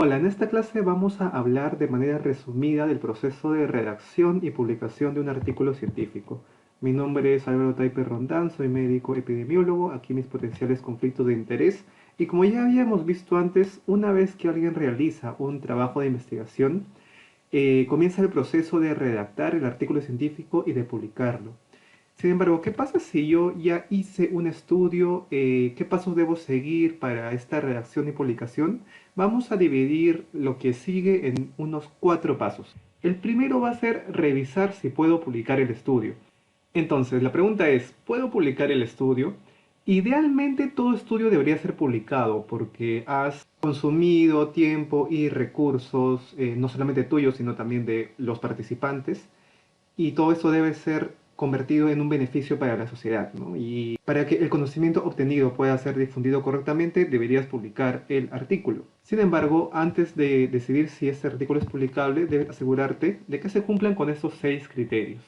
Hola, en esta clase vamos a hablar de manera resumida del proceso de redacción y publicación de un artículo científico. Mi nombre es Álvaro Taipe Rondán, soy médico epidemiólogo, aquí mis potenciales conflictos de interés. Y como ya habíamos visto antes, una vez que alguien realiza un trabajo de investigación, comienza el proceso de redactar el artículo científico y de publicarlo. Sin embargo, ¿qué pasa si yo ya hice un estudio? ¿Qué pasos debo seguir para esta redacción y publicación? Vamos a dividir lo que sigue en unos 4 pasos. El primero va a ser revisar si puedo publicar el estudio. Entonces, la pregunta es, ¿puedo publicar el estudio? Idealmente todo estudio debería ser publicado porque has consumido tiempo y recursos, no solamente tuyos, sino también de los participantes, y todo eso debe ser convertido en un beneficio para la sociedad, ¿no? Y para que el conocimiento obtenido pueda ser difundido correctamente, deberías publicar el artículo. Sin embargo, antes de decidir si este artículo es publicable, debes asegurarte de que se cumplan con estos 6 criterios.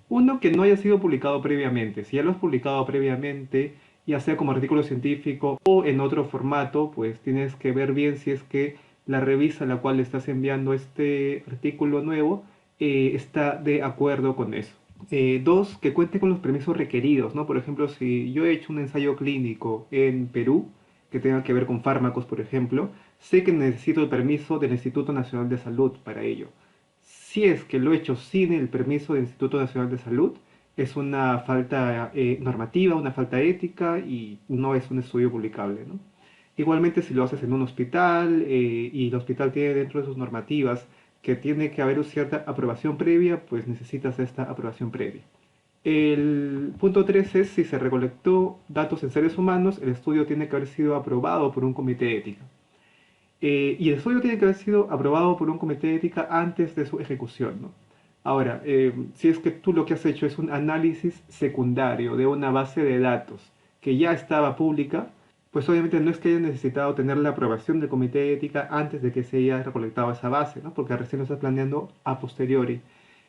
Uno, que no haya sido publicado previamente. Si ya lo has publicado previamente, ya sea como artículo científico o en otro formato, pues tienes que ver bien si es que la revista a la cual le estás enviando este artículo nuevo está de acuerdo con eso. Dos, que cuente con los permisos requeridos, ¿no? Por ejemplo, si yo he hecho un ensayo clínico en Perú, que tenga que ver con fármacos, por ejemplo, sé que necesito el permiso del Instituto Nacional de Salud para ello. Si es que lo he hecho sin el permiso del Instituto Nacional de Salud, es una falta normativa, una falta ética y no es un estudio publicable, ¿no? Igualmente, si lo haces en un hospital y el hospital tiene dentro de sus normativas que tiene que haber cierta aprobación previa, pues necesitas esta aprobación previa. El punto 3 es si se recolectó datos en seres humanos, el estudio tiene que haber sido aprobado por un comité de ética. Y el estudio tiene que haber sido aprobado por un comité de ética antes de su ejecución, ¿no? Ahora, si es que tú lo que has hecho es un análisis secundario de una base de datos que ya estaba pública, pues obviamente no es que haya necesitado tener la aprobación del comité de ética antes de que se haya recolectado esa base, ¿no? Porque recién lo estás planeando a posteriori.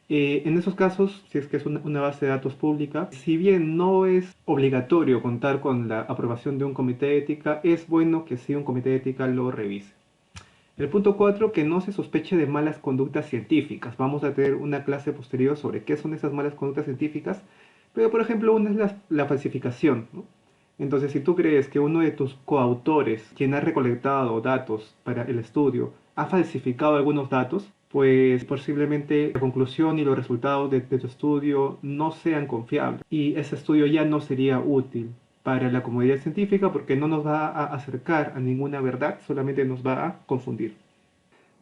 En esos casos, si es que es una base de datos pública, si bien no es obligatorio contar con la aprobación de un comité de ética, es bueno que sí un comité de ética lo revise. El punto 4, que no se sospeche de malas conductas científicas. Vamos a tener una clase posterior sobre qué son esas malas conductas científicas, pero por ejemplo una es la falsificación, ¿no? Entonces, si tú crees que uno de tus coautores, quien ha recolectado datos para el estudio, ha falsificado algunos datos, pues posiblemente la conclusión y los resultados de tu estudio no sean confiables y ese estudio ya no sería útil para la comunidad científica porque no nos va a acercar a ninguna verdad, solamente nos va a confundir.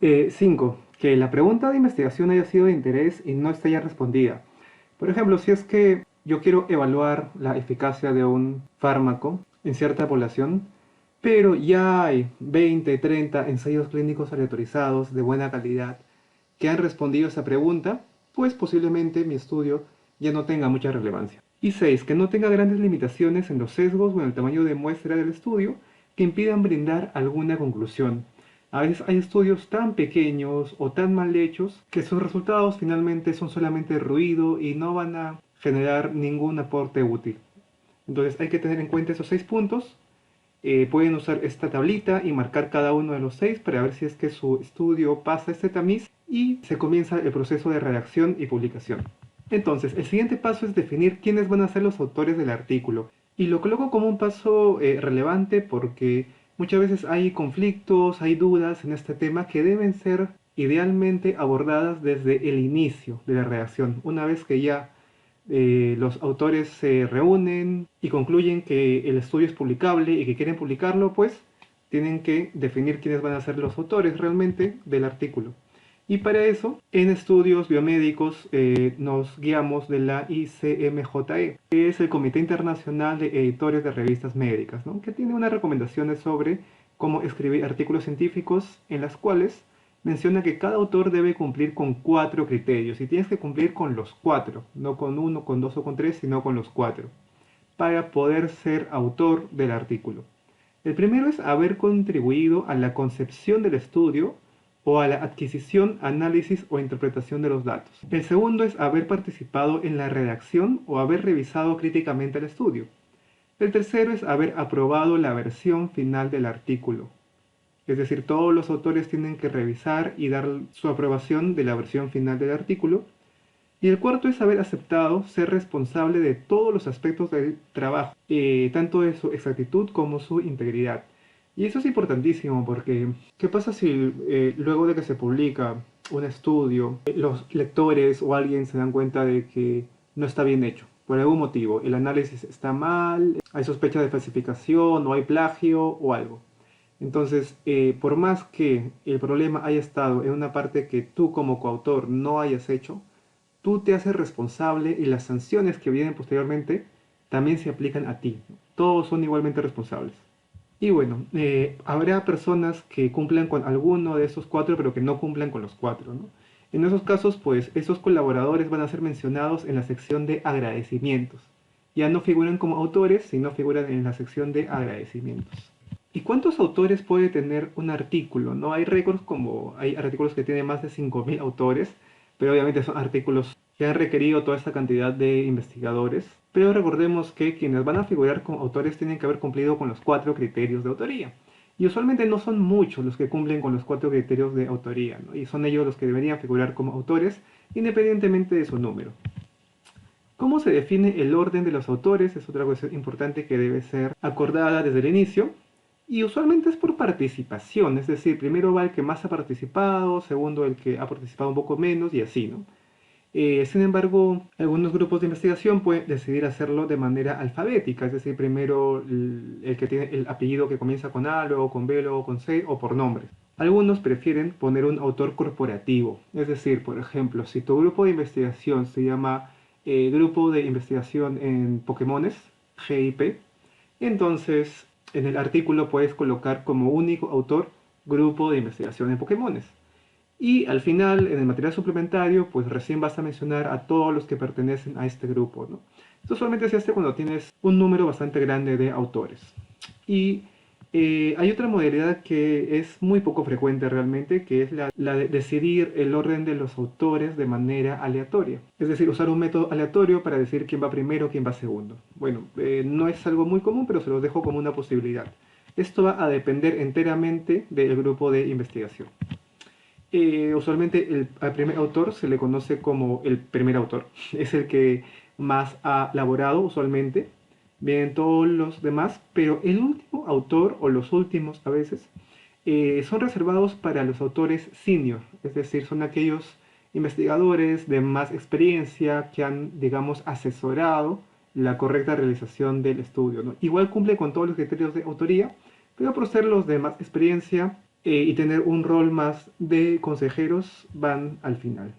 5. Que la pregunta de investigación haya sido de interés y no esté ya respondida. Por ejemplo, si es que yo quiero evaluar la eficacia de un fármaco en cierta población, pero ya hay 20, 30 ensayos clínicos aleatorizados de buena calidad que han respondido a esa pregunta, pues posiblemente mi estudio ya no tenga mucha relevancia. Y 6. Que no tenga grandes limitaciones en los sesgos o en el tamaño de muestra del estudio que impidan brindar alguna conclusión. A veces hay estudios tan pequeños o tan mal hechos que sus resultados finalmente son solamente ruido y no van a generar ningún aporte útil. Entonces hay que tener en cuenta esos 6 puntos. Pueden usar esta tablita y marcar cada uno de los 6 para ver si es que su estudio pasa este tamiz y se comienza el proceso de redacción y publicación. Entonces, el siguiente paso es definir quiénes van a ser los autores del artículo. Y lo coloco como un paso relevante porque muchas veces hay conflictos, hay dudas en este tema que deben ser idealmente abordadas desde el inicio de la redacción. Una vez que ya los autores se reúnen y concluyen que el estudio es publicable y que quieren publicarlo, pues tienen que definir quiénes van a ser los autores realmente del artículo. Y para eso, en estudios biomédicos nos guiamos de la ICMJE, que es el Comité Internacional de Editores de Revistas Médicas, ¿no? Que tiene unas recomendaciones sobre cómo escribir artículos científicos en las cuales menciona que cada autor debe cumplir con 4 criterios y tienes que cumplir con los 4, no con uno, con dos o con tres, sino con los 4, para poder ser autor del artículo. El primero es haber contribuido a la concepción del estudio o a la adquisición, análisis o interpretación de los datos. El segundo es haber participado en la redacción o haber revisado críticamente el estudio. El tercero es haber aprobado la versión final del artículo. Es decir, todos los autores tienen que revisar y dar su aprobación de la versión final del artículo. Y el cuarto es haber aceptado ser responsable de todos los aspectos del trabajo, tanto de su exactitud como su integridad. Y eso es importantísimo porque, ¿qué pasa si luego de que se publica un estudio, los lectores o alguien se dan cuenta de que no está bien hecho? Por algún motivo, el análisis está mal, hay sospecha de falsificación, o hay plagio o algo. Entonces, por más que el problema haya estado en una parte que tú como coautor no hayas hecho, tú te haces responsable y las sanciones que vienen posteriormente también se aplican a ti. Todos son igualmente responsables. Y bueno, habrá personas que cumplan con alguno de esos cuatro, pero que no cumplan con los cuatro, ¿no? En esos casos, pues, esos colaboradores van a ser mencionados en la sección de agradecimientos. Ya no figuran como autores, sino figuran en la sección de agradecimientos. ¿Y cuántos autores puede tener un artículo? ¿No? Hay récords como hay artículos que tienen más de 5.000 autores, pero obviamente son artículos que han requerido toda esta cantidad de investigadores. Pero recordemos que quienes van a figurar como autores tienen que haber cumplido con los 4 criterios de autoría. Y usualmente no son muchos los que cumplen con los 4 criterios de autoría, ¿no? Y son ellos los que deberían figurar como autores, independientemente de su número. ¿Cómo se define el orden de los autores? Es otra cuestión importante que debe ser acordada desde el inicio. Y usualmente es por participación, es decir, primero va el que más ha participado, segundo el que ha participado un poco menos y así, ¿no? Sin embargo, algunos grupos de investigación pueden decidir hacerlo de manera alfabética, es decir, primero el que tiene el apellido que comienza con A, luego con B, luego con C o por nombres. Algunos prefieren poner un autor corporativo, es decir, por ejemplo, si tu grupo de investigación se llama Grupo de Investigación en Pokémones, GIP, entonces en el artículo puedes colocar como único autor Grupo de Investigación en Pokémones. Y al final, en el material suplementario, pues recién vas a mencionar a todos los que pertenecen a este grupo, ¿no? Esto solamente se hace cuando tienes un número bastante grande de autores. Y hay otra modalidad que es muy poco frecuente realmente, que es la de decidir el orden de los autores de manera aleatoria. Es decir, usar un método aleatorio para decir quién va primero, quién va segundo. Bueno, no es algo muy común, pero se los dejo como una posibilidad. Esto va a depender enteramente del grupo de investigación. Usualmente al primer autor se le conoce como el primer autor. Es el que más ha elaborado usualmente. Vienen todos los demás, pero el último autor, o los últimos a veces, son reservados para los autores senior. Es decir, son aquellos investigadores de más experiencia que han, digamos, asesorado la correcta realización del estudio, ¿no? Igual cumple con todos los criterios de autoría, pero por ser los de más experiencia y tener un rol más de consejeros van al final.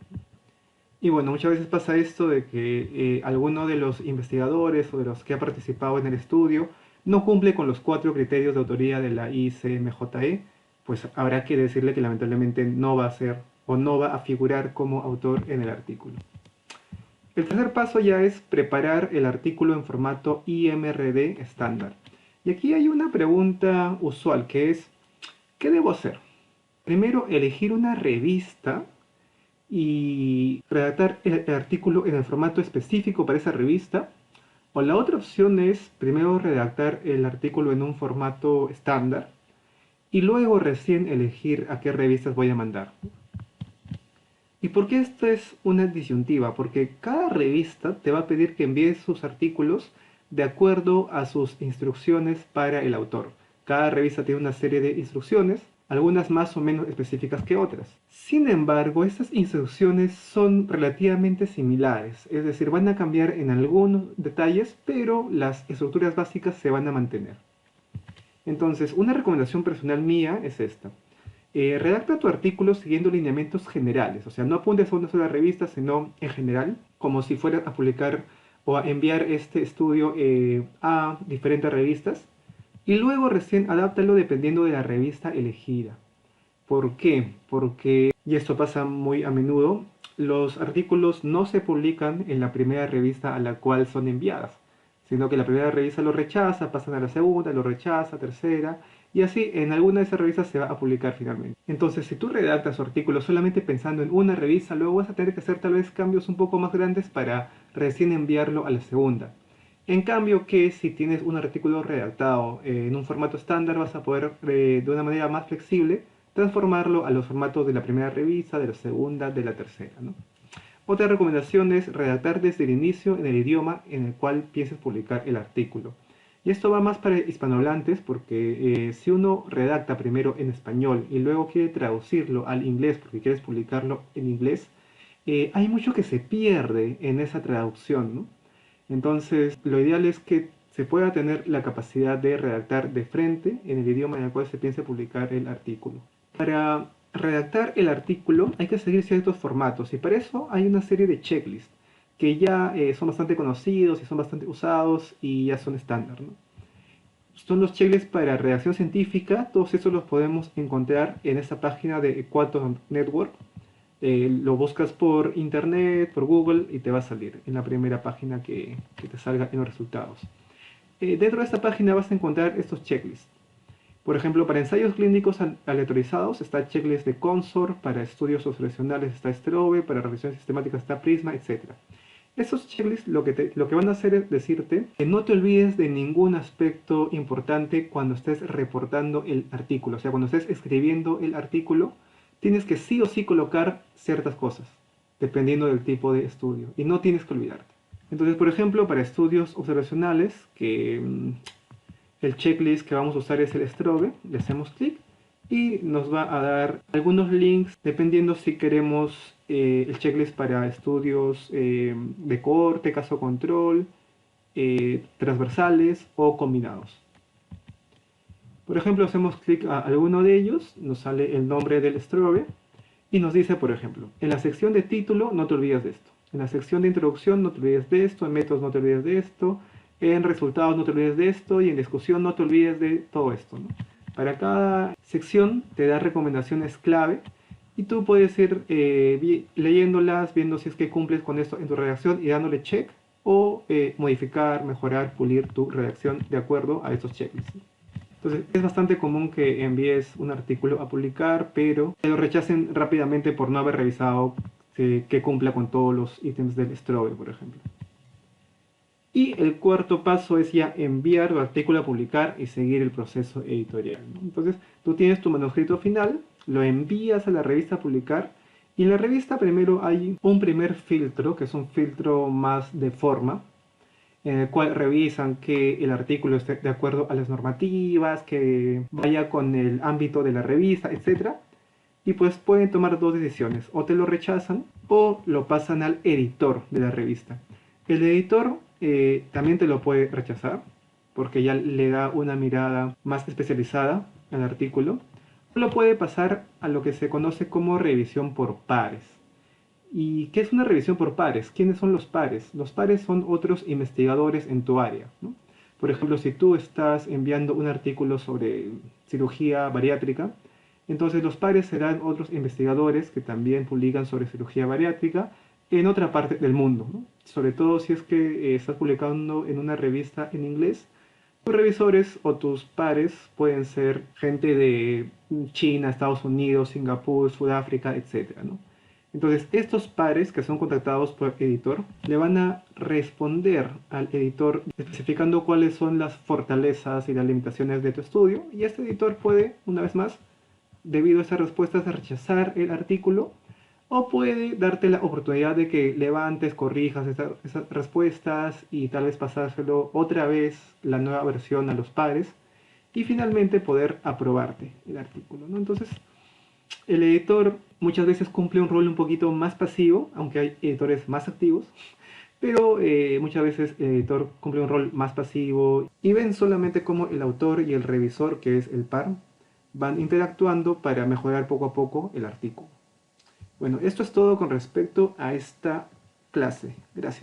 Y bueno, muchas veces pasa esto de que alguno de los investigadores o de los que ha participado en el estudio no cumple con los 4 criterios de autoría de la ICMJE, pues habrá que decirle que lamentablemente no va a ser o no va a figurar como autor en el artículo. El tercer paso ya es preparar el artículo en formato IMRD estándar. Y aquí hay una pregunta usual que es, ¿qué debo hacer? Primero, elegir una revista y redactar el artículo en el formato específico para esa revista. O la otra opción es primero redactar el artículo en un formato estándar y luego recién elegir a qué revistas voy a mandar. ¿Y por qué esto es una disyuntiva? Porque cada revista te va a pedir que envíes sus artículos de acuerdo a sus instrucciones para el autor. Cada revista tiene una serie de instrucciones, algunas más o menos específicas que otras. Sin embargo, estas instrucciones son relativamente similares, es decir, van a cambiar en algunos detalles, pero las estructuras básicas se van a mantener. Entonces, una recomendación personal mía es esta. Redacta tu artículo siguiendo lineamientos generales, o sea, no apuntes a una sola revista, sino en general, como si fueras a publicar o a enviar este estudio a diferentes revistas, y luego recién adáptalo dependiendo de la revista elegida. ¿Por qué? Porque, y esto pasa muy a menudo, los artículos no se publican en la primera revista a la cual son enviadas, sino que la primera revista lo rechaza, pasan a la segunda, lo rechaza, tercera, y así en alguna de esas revistas se va a publicar finalmente. Entonces, si tú redactas tu artículo solamente pensando en una revista, luego vas a tener que hacer tal vez cambios un poco más grandes para recién enviarlo a la segunda. En cambio que si tienes un artículo redactado en un formato estándar, vas a poder de una manera más flexible transformarlo a los formatos de la primera revista, de la segunda, de la tercera, ¿no? Otra recomendación es redactar desde el inicio en el idioma en el cual pienses publicar el artículo. Y esto va más para hispanohablantes porque si uno redacta primero en español y luego quiere traducirlo al inglés porque quieres publicarlo en inglés, hay mucho que se pierde en esa traducción, ¿no? Entonces, lo ideal es que se pueda tener la capacidad de redactar de frente en el idioma en el cual se piense publicar el artículo. Para redactar el artículo hay que seguir ciertos formatos y para eso hay una serie de checklists que ya son bastante conocidos y son bastante usados y ya son estándar, ¿no? Son los checklists para redacción científica, todos estos los podemos encontrar en esta página de Quantum Network. Lo buscas por internet, por Google y te va a salir en la primera página que te salga en los resultados. Dentro de esta página vas a encontrar estos checklists. Por ejemplo, para ensayos clínicos aleatorizados está checklist de Consor, para estudios observacionales está Strobe, para revisiones sistemáticas está Prisma, etc. Estos checklists lo que van a hacer es decirte que no te olvides de ningún aspecto importante cuando estés reportando el artículo. O sea, cuando estés escribiendo el artículo, tienes que sí o sí colocar ciertas cosas, dependiendo del tipo de estudio. Y no tienes que olvidarte. Entonces, por ejemplo, para estudios observacionales, que el checklist que vamos a usar es el Strobe, le hacemos clic y nos va a dar algunos links dependiendo si queremos el checklist para estudios de cohorte, caso control, transversales o combinados. Por ejemplo, hacemos clic a alguno de ellos, nos sale el nombre del Strobe y nos dice, por ejemplo, en la sección de título no te olvides de esto, en la sección de introducción no te olvides de esto, en métodos no te olvides de esto, en resultados no te olvides de esto y en discusión no te olvides de todo esto, ¿no? Para cada sección te da recomendaciones clave y tú puedes ir leyéndolas, viendo si es que cumples con esto en tu redacción y dándole check o modificar, mejorar, pulir tu redacción de acuerdo a estos checklists. Entonces es bastante común que envíes un artículo a publicar, pero te lo rechacen rápidamente por no haber revisado que cumpla con todos los ítems del Strobe, por ejemplo. Y el cuarto paso es ya enviar tu artículo a publicar y seguir el proceso editorial, ¿no? Entonces tú tienes tu manuscrito final, lo envías a la revista a publicar y en la revista primero hay un primer filtro, que es un filtro más de forma, en el cual revisan que el artículo esté de acuerdo a las normativas, que vaya con el ámbito de la revista, etc. Y pues pueden tomar dos decisiones, o te lo rechazan o lo pasan al editor de la revista. El editor también te lo puede rechazar, porque ya le da una mirada más especializada al artículo, o lo puede pasar a lo que se conoce como revisión por pares. ¿Y qué es una revisión por pares? ¿Quiénes son los pares? Los pares son otros investigadores en tu área, ¿no? Por ejemplo, si tú estás enviando un artículo sobre cirugía bariátrica, entonces los pares serán otros investigadores que también publican sobre cirugía bariátrica en otra parte del mundo, ¿no? Sobre todo si es que estás publicando en una revista en inglés, tus revisores o tus pares pueden ser gente de China, Estados Unidos, Singapur, Sudáfrica, etcétera, ¿no? Entonces, estos pares que son contactados por el editor le van a responder al editor especificando cuáles son las fortalezas y las limitaciones de tu estudio y este editor puede, una vez más, debido a esas respuestas, rechazar el artículo o puede darte la oportunidad de que levantes, corrijas esas respuestas y tal vez pasárselo otra vez la nueva versión a los pares y finalmente poder aprobarte el artículo, ¿no? Entonces, el editor muchas veces cumple un rol un poquito más pasivo, aunque hay editores más activos, pero muchas veces el editor cumple un rol más pasivo y ven solamente cómo el autor y el revisor, que es el par, van interactuando para mejorar poco a poco el artículo. Bueno, esto es todo con respecto a esta clase. Gracias.